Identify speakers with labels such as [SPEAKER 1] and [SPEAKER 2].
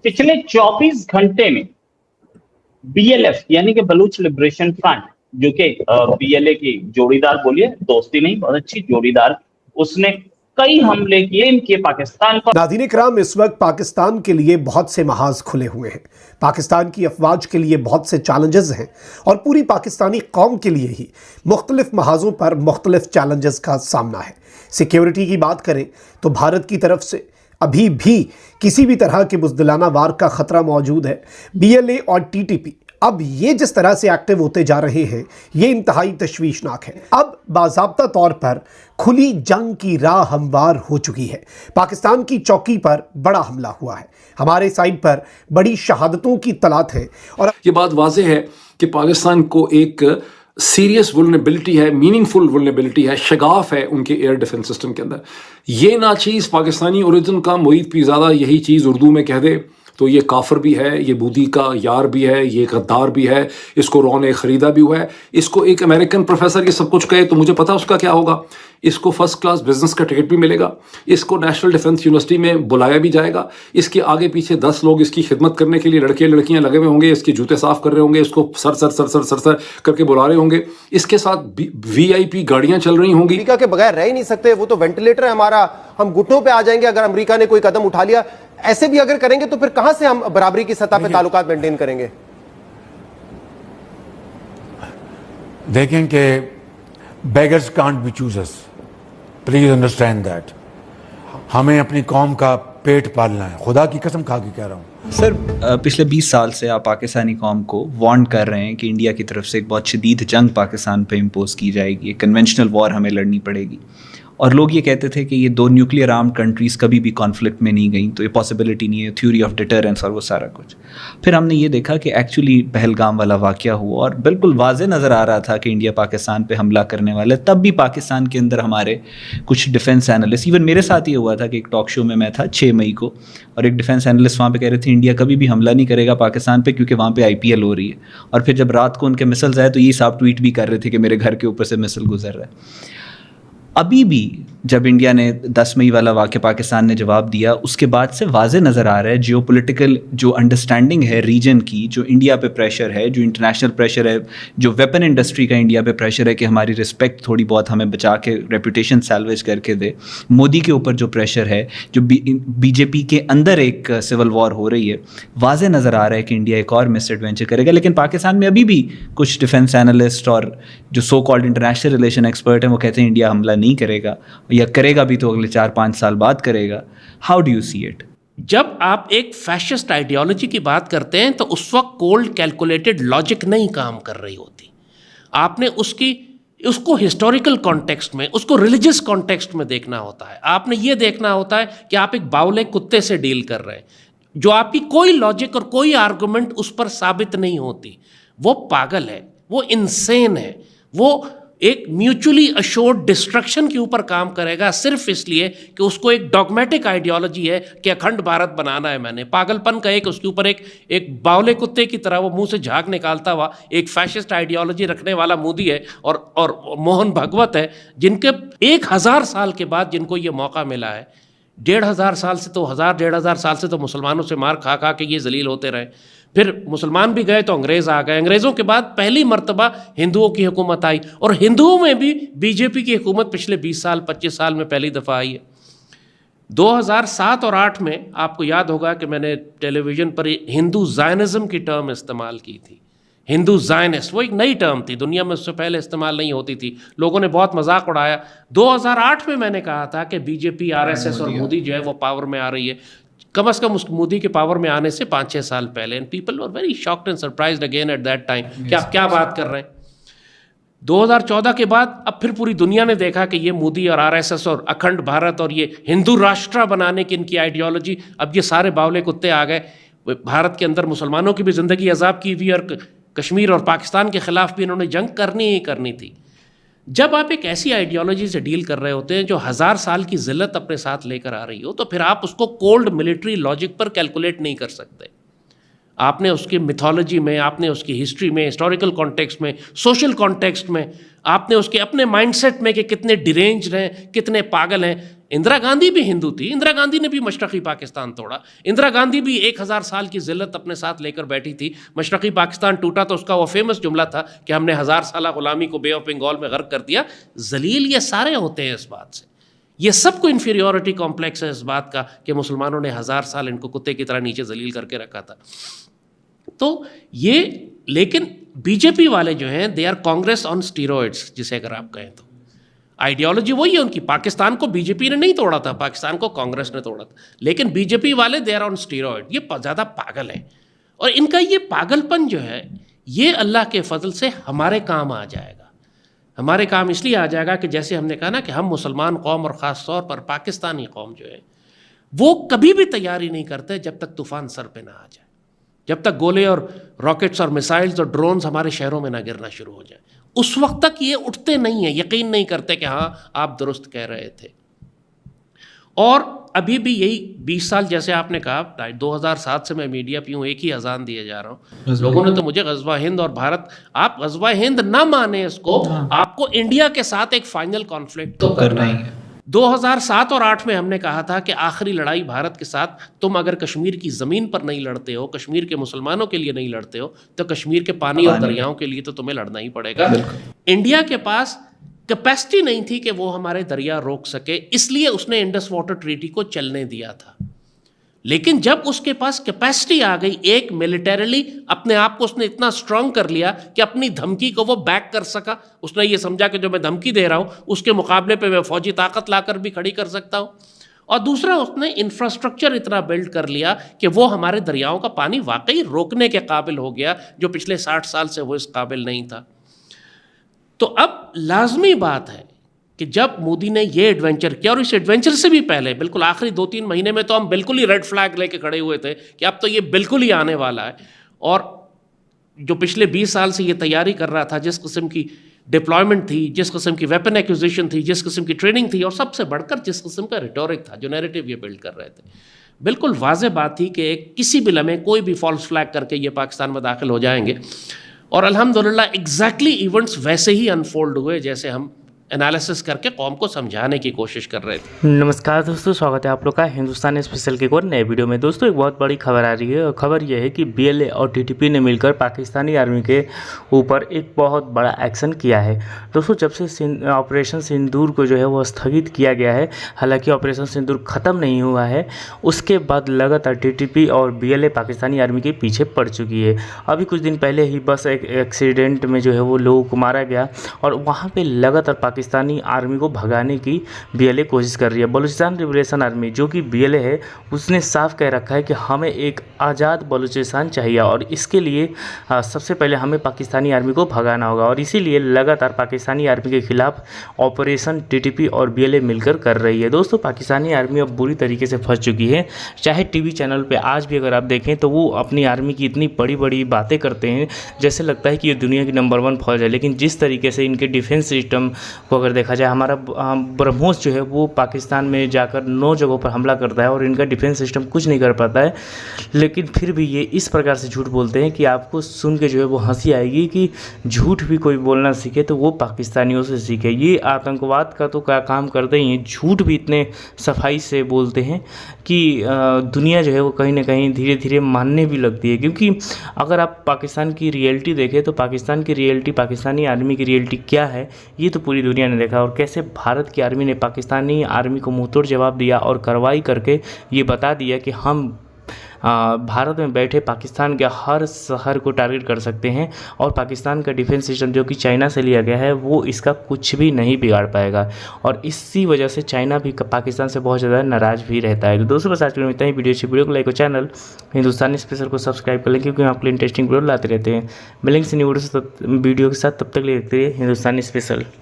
[SPEAKER 1] पिछले 24 घंटे में बीएलएफ यानी कि बलूच लिबरेशन फ्रंट, जो कि बीएलए की जोड़ीदार बोलिए, दोस्ती नहीं बहुत अच्छी जोड़ीदार, उसने कई हमले किए पाकिस्तान पर।
[SPEAKER 2] नाज़रीन इकराम, इस वक्त पाकिस्तान के लिए बहुत से महाज खुले हुए हैं, पाकिस्तान की अफवाज के लिए बहुत से चैलेंजेस हैं और पूरी पाकिस्तानी कौम के लिए ही मुख्तलिफ महाजों पर मुख्तलिफ चैलेंजेस का सामना है। सिक्योरिटी की बात करें तो भारत की तरफ से अभी भी किसी भी तरह के बुज़दिलाना वार का ख़तरा मौजूद है। बीएलए और टीटीपी अब ये जिस तरह से एक्टिव होते जा रहे हैं, ये इंतहाई तशवीशनाक है। अब बाज़ाब्ता तौर पर खुली जंग की राह हमवार हो चुकी है। पाकिस्तान की चौकी पर बड़ा हमला हुआ है, हमारे साइड पर बड़ी शहादतों की तलात है और
[SPEAKER 3] ये बात वाज़ेह है कि पाकिस्तान को एक सीरियस वुल्नरेबिलिटी है, मीनिंगफुल वुल्नरेबिलिटी है, शगाफ है उनके एयर डिफेंस सिस्टम के अंदर। ये ना चीज़ पाकिस्तानी ओरिजिन का मुईद पीरज़ादा यही चीज़ उर्दू में कह दे तो ये काफिर भी है, ये बूदी का यार भी है, ये गद्दार भी है, इसको रॉ ने ख़रीदा भी हुआ है। इसको एक अमेरिकन प्रोफेसर ये सब कुछ कहे तो मुझे पता उसका क्या होगा। इसको फर्स्ट क्लास बिजनेस का टिकट भी मिलेगा, इसको नेशनल डिफेंस यूनिवर्सिटी में बुलाया भी जाएगा, इसके आगे पीछे 10 लोग इसकी खिदमत करने के लिए लड़के लड़कियां लगे हुए होंगे, इसके जूते साफ कर रहे होंगे, इसको sir sir sir sir sir sir करके बुला रहे होंगे, इसके साथ VIP गाड़ियां चल रही होंगी।
[SPEAKER 4] अमेरिका के बगैर रह ही नहीं सकते, वो तो वेंटिलेटर है हमारा, हम घुटनों पे आ जाएंगे अगर अमेरिका ने कोई कदम उठा लिया। ऐसे भी अगर करेंगे तो फिर कहां से हम बराबरी की सतह पे ताल्लुकात मेंटेन करेंगे?
[SPEAKER 5] देखें कि beggars can't be choosers, please understand that. हमें अपनी कौम का पेट पालना है, खुदा की कसम खा के कह रहा हूं।
[SPEAKER 6] सर, पिछले 20 साल से आप पाकिस्तानी कौम को वार्न कर रहे हैं कि इंडिया की तरफ से एक बहुत शदीद जंग पाकिस्तान पे इम्पोज की जाएगी, एक कन्वेंशनल वॉर हमें लड़नी पड़ेगी, और लोग ये कहते थे कि ये 2 न्यूक्लियर आर्म्ड कंट्रीज़ कभी भी कॉन्फ्लिक्ट में नहीं गई, तो ये पॉसिबिलिटी नहीं है, थ्योरी ऑफ डिटरेंस और वो सारा कुछ। फिर हमने ये देखा कि एक्चुअली पहलगाम वाला वाक़या हुआ और बिल्कुल वाज़े नज़र आ रहा था कि इंडिया पाकिस्तान पे हमला करने वाला है। तब भी पाकिस्तान के अंदर हमारे कुछ डिफेंस एनालिस्ट, इवन मेरे साथ ये हुआ था कि एक टॉक शो में मैं था 6 मई को, और एक डिफेंस एनालिस्ट वहाँ पर कह रहे थे इंडिया कभी भी हमला नहीं करेगा पाकिस्तान पर क्योंकि वहाँ पर IPL हो रही है। और फिर जब रात को उनके मिसाइल्स आए तो ये साहब ट्वीट भी कर रहे थे कि मेरे घर के ऊपर से मिसाइल गुजर रहा है। अभी भी जब इंडिया ने 10 मई वाला वाक़या पाकिस्तान ने जवाब दिया, उसके बाद से वाज़े नज़र आ रहा है जियोपॉलिटिकल जो अंडरस्टैंडिंग है रीजन की, जो इंडिया पे प्रेशर है, जो इंटरनेशनल प्रेशर है, जो वेपन इंडस्ट्री का इंडिया पे प्रेशर है कि हमारी रिस्पेक्ट थोड़ी बहुत हमें बचा के रेपुटेशन सैल्वेज करके दे, मोदी के ऊपर जो प्रेशर है, जो BJP के अंदर एक सिविल वॉर हो रही है, वाज़े नज़र आ रहा है कि इंडिया एक और मिस एडवेंचर करेगा। लेकिन पाकिस्तान में अभी भी कुछ डिफेंस एनालिस्ट और जो so called international relation expert हैं वो कहते हैं इंडिया हमला नहीं करेगा, या करेगा भी तो अगले 4-5 साल बाद करेगा। How do you see it?
[SPEAKER 7] जब आप एक फैशिस्ट आइडियोलॉजी की बात करते हैं तो उस वक्त कोल्ड कैलकुलेटेड लॉजिक नहीं काम कर रही होती। आपने उसको हिस्टोरिकल कॉन्टेक्स्ट में, उसको रिलीजियस कॉन्टेक्स्ट में देखना होता है। आपने ये देखना होता है कि आप एक बावले कुत्ते से डील कर रहे हैं, जो आपकी कोई लॉजिक और कोई आर्गुमेंट उस पर साबित नहीं होती। वो पागल है, वो इनसेन है, वो एक म्यूचुअली अश्योर्ड डिस्ट्रक्शन के ऊपर काम करेगा सिर्फ इसलिए कि उसको एक डॉगमेटिक आइडियोलॉजी है कि अखंड भारत बनाना है। मैंने पागलपन का एक उसके ऊपर एक बावले कुत्ते की तरह वो मुंह से झाग निकालता हुआ एक फैशिस्ट आइडियोलॉजी रखने वाला मोदी है और मोहन भागवत है, जिनके 1000 साल के बाद जिनको ये मौका मिला है। 1500 साल से तो 1000-1500 साल से तो मुसलमानों से मार खा खा के ये जलील होते रहे। फिर मुसलमान भी गए तो अंग्रेज़ आ गए, अंग्रेज़ों के बाद पहली मर्तबा हिंदुओं की हुकूमत आई, और हिंदुओं में भी BJP की हुकूमत पिछले 20 साल 25 साल में पहली दफ़ा आई है। 2007 और 8 में आपको याद होगा कि मैंने टेलीविज़न पर हिंदू ज़ायनिज़्म की टर्म इस्तेमाल की थी। हिंदू ज़ायनिस्ट वो एक नई टर्म थी, दुनिया में उससे पहले इस्तेमाल नहीं होती थी, लोगों ने बहुत मजाक उड़ाया। 2008 में मैंने कहा था कि BJP RSS और मोदी जो है वो पावर में आ रही है, कम से कम उस मोदी के पावर में आने से 5-6 साल पहले। And people were very shocked and surprised again at that time कि आप क्या बात कर रहे हैं। 2014 के बाद अब फिर पूरी दुनिया ने देखा कि ये मोदी और RSS और अखंड भारत और ये हिंदू राष्ट्र बनाने की इनकी आइडियोलॉजी, अब ये सारे बावले कुत्ते आ गए। भारत के अंदर मुसलमानों की भी ज़िंदगी अजाब की हुई और कश्मीर और पाकिस्तान के ख़िलाफ़ भी इन्होंने जंग करनी ही करनी थी। जब आप एक ऐसी आइडियोलॉजी से डील कर रहे होते हैं जो 1000 साल की ज़िल्लत अपने साथ लेकर आ रही हो, तो फिर आप उसको कोल्ड मिलिट्री लॉजिक पर कैलकुलेट नहीं कर सकते। आपने उसकी मिथोलॉजी में, आपने उसकी हिस्ट्री में, हिस्टोरिकल कॉन्टेक्स्ट में, सोशल कॉन्टेक्स्ट में, आपने उसके अपने माइंडसेट में कि कितने डिरेंज्ड हैं, कितने पागल हैं, इंदिरा गांधी भी हिंदू थी, इंदिरा गांधी ने भी मशरक़ी पाकिस्तान तोड़ा, इंदिरा गांधी भी 1000 साल की जिल्लत अपने साथ लेकर बैठी थी। मशरक़ी पाकिस्तान टूटा तो उसका वो फेमस जुमला था कि हमने 1000 साल गुलामी को बे ऑफ बंगाल में गर्क कर दिया। जलील ये सारे होते हैं इस बात से, ये सबको इन्फीरियोरिटी कॉम्प्लेक्स है इस बात का कि मुसलमानों ने 1000 साल इनको कुत्ते की तरह नीचे जलील करके रखा था। तो ये, लेकिन बीजेपी वाले जो हैं they are Congress on steroids, जिसे अगर आप कहें तो आइडियोलॉजी वही है उनकी। पाकिस्तान को बीजेपी ने नहीं तोड़ा था, पाकिस्तान को कांग्रेस ने तोड़ा था, लेकिन बीजेपी वाले दे आर ऑन स्टीरॉइड। ये ज़्यादा पागल है, और इनका ये पागलपन जो है ये अल्लाह के फजल से हमारे काम आ जाएगा। हमारे काम इसलिए आ जाएगा कि जैसे हमने कहा ना कि हम मुसलमान कौम और ख़ास तौर पर पाकिस्तानी कौम जो है वो कभी भी तैयारी नहीं करते जब तक तूफ़ान सर पे ना आ जाए, जब तक गोले और रॉकेट्स और मिसाइल्स और ड्रोन्स हमारे शहरों में ना गिरना शुरू हो जाए, उस वक्त तक ये उठते नहीं हैं, यकीन नहीं करते कि हाँ आप दुरुस्त कह रहे थे। और अभी भी यही 20 साल, जैसे आपने कहा 2007 से मैं मीडिया पे हूँ, एक ही अजान दिए जा रहा हूँ। लोगों ने तो मुझे ग़ज़वा हिंद और भारत, आप ग़ज़वा हिंद ना माने इसको, आपको इंडिया के साथ एक फाइनल कॉन्फ्लिक्ट तो करना ही है। 2007 और 8 में हमने कहा था कि आखिरी लड़ाई भारत के साथ, तुम अगर कश्मीर की ज़मीन पर नहीं लड़ते हो, कश्मीर के मुसलमानों के लिए नहीं लड़ते हो, तो कश्मीर के पानी और दरियाओं के लिए तो तुम्हें लड़ना ही पड़ेगा। इंडिया के पास कैपेसिटी नहीं थी कि वो हमारे दरिया रोक सके, इसलिए उसने इंडस वाटर ट्रीटी को चलने दिया था। लेकिन जब उसके पास कैपेसिटी आ गई, एक मिलिटरीली अपने आप को उसने इतना स्ट्रांग कर लिया कि अपनी धमकी को वो बैक कर सका। उसने ये समझा कि जो मैं धमकी दे रहा हूँ उसके मुकाबले पे मैं फौजी ताकत लाकर भी खड़ी कर सकता हूँ। और दूसरा, उसने इंफ्रास्ट्रक्चर इतना बिल्ड कर लिया कि वो हमारे दरियाओं का पानी वाकई रोकने के काबिल हो गया, जो पिछले 60 साल से वो इस काबिल नहीं था। तो अब लाजमी बात है कि जब मोदी ने ये एडवेंचर किया, और इस एडवेंचर से भी पहले बिल्कुल आखिरी 2-3 महीने में तो हम बिल्कुल ही रेड फ्लैग लेके खड़े हुए थे कि अब तो ये बिल्कुल ही आने वाला है। और जो पिछले 20 साल से ये तैयारी कर रहा था, जिस किस्म की डिप्लॉयमेंट थी, जिस किस्म की वेपन एक्विजिशन थी, जिस किस्म की ट्रेनिंग थी, और सबसे बढ़कर जिस किस्म का रिटोरिक था, जो नैरेटिव ये बिल्ड कर रहे थे, बिल्कुल वाज़ेह बात थी कि किसी भी लम्हे कोई भी फॉल्स फ्लैग करके ये पाकिस्तान में दाखिल हो जाएंगे। और अल्हम्दुलिल्लाह एग्जैक्टली इवेंट्स वैसे ही अनफोल्ड हुए जैसे हम एनालिसिस करके कौम को समझाने की कोशिश कर रहे थे।
[SPEAKER 8] नमस्कार दोस्तों, स्वागत है आप लोग का हिंदुस्तान स्पेशल के एक और नए वीडियो में। दोस्तों, एक बहुत बड़ी खबर आ रही है, और खबर यह है कि BLA और TTP ने मिलकर पाकिस्तानी आर्मी के ऊपर एक बहुत बड़ा एक्शन किया है। दोस्तों, जब से ऑपरेशन सिंदूर को जो है वो स्थगित किया गया है, हालांकि ऑपरेशन सिंदूर ख़त्म नहीं हुआ है, उसके बाद लगातार TTP और BLA पाकिस्तानी आर्मी के पीछे पड़ चुकी है। अभी कुछ दिन पहले ही बस एक एक्सीडेंट में जो है वो लोगों को मारा गया, और वहाँ पर लगातार पाकिस्तानी आर्मी को भगाने की BLA कोशिश कर रही है। बलूचिस्तान लिबरेशन आर्मी जो कि BLA है, उसने साफ कह रखा है कि हमें एक आज़ाद बलूचिस्तान चाहिए, और इसके लिए सबसे पहले हमें पाकिस्तानी आर्मी को भगाना होगा। और इसीलिए लगातार पाकिस्तानी आर्मी के खिलाफ ऑपरेशन TTP और BLA मिलकर कर रही है। दोस्तों, पाकिस्तानी आर्मी अब बुरी तरीके से फंस चुकी है। चाहे TV चैनल पर आज भी अगर आप देखें तो वो अपनी आर्मी की इतनी बड़ी बड़ी बातें करते हैं, जैसे लगता है कि ये दुनिया की नंबर 1 फौज है। लेकिन जिस तरीके से इनके डिफेंस सिस्टम को अगर देखा जाए, हमारा ब्रह्मोस जो है वो पाकिस्तान में जाकर 9 जगहों पर हमला करता है, और इनका डिफेंस सिस्टम कुछ नहीं कर पाता है। लेकिन फिर भी ये इस प्रकार से झूठ बोलते हैं कि आपको सुन के जो है वो हंसी आएगी कि झूठ भी कोई बोलना सीखे तो वो पाकिस्तानियों से सीखे। ये आतंकवाद का तो क्या काम करते ही हैं, झूठ भी इतने सफाई से बोलते हैं कि दुनिया जो है वो कहीं ना कहीं धीरे धीरे मानने भी लगती है। क्योंकि अगर आप पाकिस्तान की रियलिटी देखें तो पाकिस्तान की रियलिटी, पाकिस्तानी आर्मी की रियलिटी क्या है, ये तो पूरी दुनिया ने देखा। और कैसे भारत की आर्मी ने पाकिस्तानी आर्मी को मुंहतोड़ जवाब दिया और कार्रवाई करके ये बता दिया कि हम भारत में बैठे पाकिस्तान के हर शहर को टारगेट कर सकते हैं, और पाकिस्तान का डिफेंस सिस्टम जो कि चाइना से लिया गया है वो इसका कुछ भी नहीं बिगाड़ पाएगा। और इसी वजह से चाइना भी पाकिस्तान से बहुत ज़्यादा नाराज़ भी रहता है। तो दोस्तों, बस आज के लिए इतना ही। वीडियो को लाइक और चैनल हिंदुस्तानी स्पेशल को सब्सक्राइब कर लें, क्योंकि हम आपके लिए इंटरेस्टिंग वीडियो लाते रहते हैं। मिलेंगे न्यू वीडियो के साथ, तब तक देखते रहिए हिंदुस्तानी स्पेशल।